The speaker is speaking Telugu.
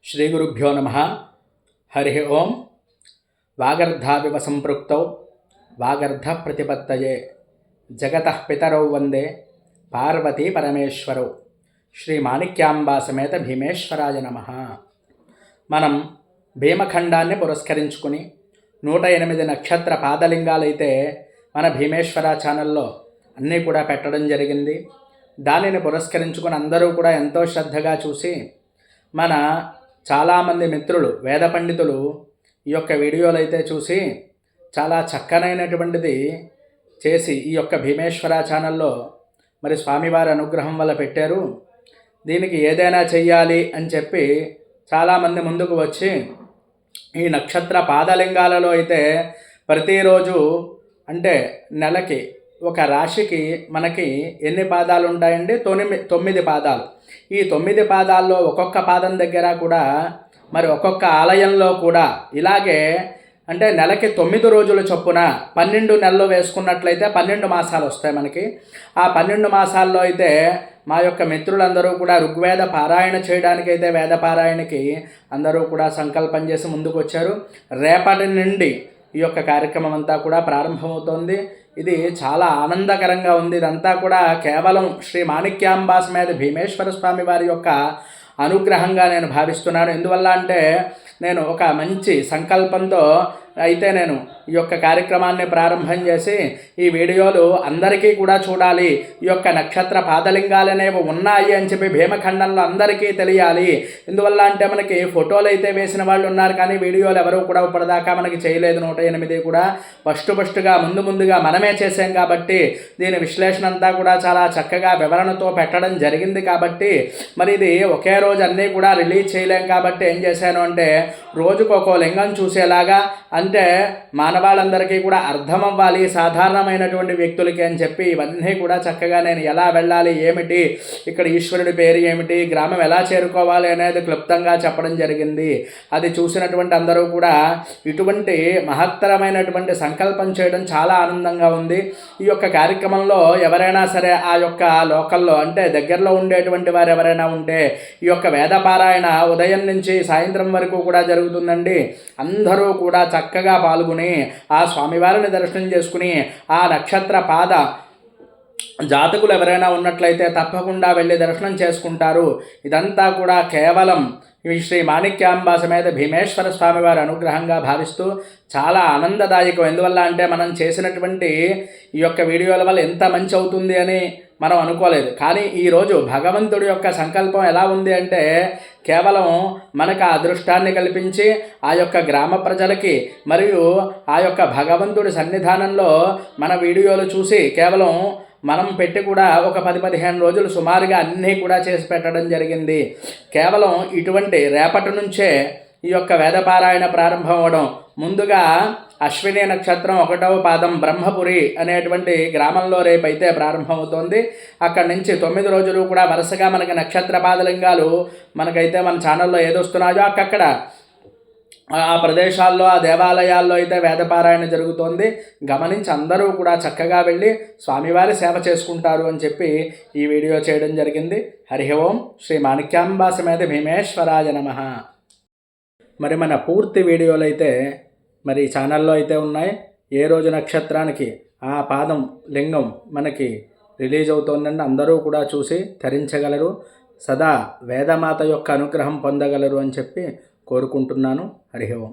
శ్రీగురుభ్యో నమః. హరి ఓం. వాగర్ధావివ సంపృక్తౌ వాగర్ధ ప్రతిపత్తయే జగతః పితరౌ వందే పార్వతీ పరమేశ్వరౌ. శ్రీ మాణిక్యాంబా సమేత భీమేశ్వరాయ నమః. మనం భీమఖండాన్ని పురస్కరించుకుని 108 నక్షత్ర పాదలింగాలైతే మన భీమేశ్వర ఛానల్లో అన్నీ కూడా పెట్టడం జరిగింది. దానిని పురస్కరించుకుని అందరూ కూడా ఎంతో శ్రద్ధగా చూసి మన చాలామంది మిత్రులు వేద పండితులు ఈ యొక్క వీడియోలు అయితే చూసి చాలా చక్కనైనటువంటిది చేసి ఈ యొక్క భీమేశ్వర ఛానల్లో మరి స్వామివారి అనుగ్రహం వల్ల పెట్టారు. దీనికి ఏదైనా చెయ్యాలి అని చెప్పి చాలామంది ముందుకు వచ్చి ఈ నక్షత్ర పాదలింగాలలో అయితే ప్రతిరోజు అంటే నెలకి ఒక రాశికి మనకి ఎన్ని పాదాలు ఉంటాయండి? 9 పాదాలు. ఈ 9 పాదాల్లో ఒక్కొక్క పాదం దగ్గర కూడా మరి ఒక్కొక్క ఆలయంలో కూడా ఇలాగే అంటే నెలకి 9 రోజుల చొప్పున 12 నెలలు వేసుకున్నట్లయితే 12 మాసాలు వస్తాయి మనకి. ఆ 12 మాసాల్లో అయితే మా యొక్క మిత్రులందరూ కూడా ఋగ్వేద పారాయణ చేయడానికైతే వేద పారాయణకి అందరూ కూడా సంకల్పం చేసి ముందుకు వచ్చారు. రేపటి నుండి ఈ యొక్క కార్యక్రమం అంతా కూడా ప్రారంభమవుతోంది. ఇది చాలా ఆనందకరంగా ఉంది. ఇదంతా కూడా కేవలం శ్రీ మాణిక్యాంబా సమేత భీమేశ్వర స్వామి వారి యొక్క అనుగ్రహంగా నేను భావిస్తున్నాను. ఎందువల్ల అంటే నేను ఒక మంచి సంకల్పంతో అయితే నేను ఈ యొక్క కార్యక్రమాన్ని ప్రారంభం చేసి ఈ వీడియోలు అందరికీ కూడా చూడాలి, ఈ యొక్క నక్షత్ర పాదలింగాలు అనేవి ఉన్నాయి అని చెప్పి భీమఖండంలో అందరికీ తెలియాలి. ఎందువల్ల అంటే మనకి ఫోటోలు అయితే వేసిన వాళ్ళు ఉన్నారు కానీ వీడియోలు ఎవరు కూడా ఇప్పటిదాకా మనకి చేయలేదు. 108 కూడా ఫస్ట్గా ముందుగా మనమే చేసాం కాబట్టి దీని విశ్లేషణ అంతా కూడా చాలా చక్కగా వివరణతో పెట్టడం జరిగింది. కాబట్టి మరి ఇది ఒకే రోజు అన్నీ కూడా రిలీజ్ చేయలేం కాబట్టి ఏం చేశాను అంటే రోజుకొక లింగం చూసేలాగా అంటే మానవాళ్ళందరికీ కూడా అర్థం అవ్వాలి సాధారణమైనటువంటి వ్యక్తులకి అని చెప్పి ఇవన్నీ కూడా చక్కగా నేను ఎలా వెళ్ళాలి, ఏమిటి ఇక్కడ ఈశ్వరుడి పేరు ఏమిటి, గ్రామం ఎలా చేరుకోవాలి అనేది క్లుప్తంగా చెప్పడం జరిగింది. అది చూసినటువంటి అందరూ కూడా ఇటువంటి మహత్తరమైనటువంటి సంకల్పం చేయడం చాలా ఆనందంగా ఉంది. ఈ యొక్క కార్యక్రమంలో ఎవరైనా సరే ఆ యొక్క లోకల్లో అంటే దగ్గరలో ఉండేటువంటి వారు ఎవరైనా ఉంటే ఈ యొక్క వేదపారాయణ ఉదయం నుంచి సాయంత్రం వరకు కూడా జరుగుతుందండి. అందరూ కూడా చక్కగా పాల్గొని ఆ స్వామివారిని దర్శనం చేసుకుని ఆ నక్షత్ర పాద జాతకులు ఎవరైనా ఉన్నట్లయితే తప్పకుండా వెళ్ళి దర్శనం చేసుకుంటారు. ఇదంతా కూడా కేవలం శ్రీ మాణిక్యాంబా సమేత భీమేశ్వర స్వామివారి అనుగ్రహంగా భావిస్తూ చాలా ఆనందదాయకం. ఎందువల్ల అంటే మనం చేసినటువంటి ఈ యొక్క వీడియోల వల్ల ఎంత మంచి అవుతుంది అని మనం అనుకోలేదు. కానీ ఈరోజు భగవంతుడి యొక్క సంకల్పం ఎలా ఉంది అంటే కేవలం మనకు ఆ అదృష్టాన్ని కల్పించి ఆ యొక్క గ్రామ ప్రజలకి మరియు ఆ యొక్క భగవంతుడి సన్నిధానంలో మన వీడియోలు చూసి కేవలం మనం పెట్టి కూడా ఒక 10-15 రోజులు సుమారుగా అన్నీ కూడా చేసి పెట్టడం జరిగింది. కేవలం ఇటువంటి రేపటి నుంచే ఈ యొక్క వేదపారాయణ ప్రారంభం అవ్వడం. ముందుగా అశ్విని నక్షత్రం 1వ పాదం బ్రహ్మపురి అనేటువంటి గ్రామంలో రేపైతే ప్రారంభమవుతోంది. అక్కడి నుంచి 9 రోజులు కూడా వరుసగా మనకి నక్షత్ర పాదలింగాలు మనకైతే మన ఛానల్లో ఏదొస్తున్నాయో అక్కడ ఆ ప్రదేశాల్లో ఆ దేవాలయాల్లో అయితే వేదపారాయణ జరుగుతోంది. గమనించి అందరూ కూడా చక్కగా వెళ్ళి స్వామివారి సేవ చేసుకుంటారు అని చెప్పి ఈ వీడియో చేయడం జరిగింది. హరి ఓం. శ్రీ మాణిక్యాంబా సమేత భీమేశ్వరాయ నమః. మరి మన పూర్తి వీడియోలు అయితే మరి ఛానల్లో అయితే ఉన్నాయి. ఏ రోజు నక్షత్రానికి ఆ పాదం లింగం మనకి రిలీజ్ అవుతోందండి. అందరూ కూడా చూసి ధరించగలరు, సదా వేదమాత యొక్క అనుగ్రహం పొందగలరు అని చెప్పి కోరుకుంటున్నాను. హరి ఓం.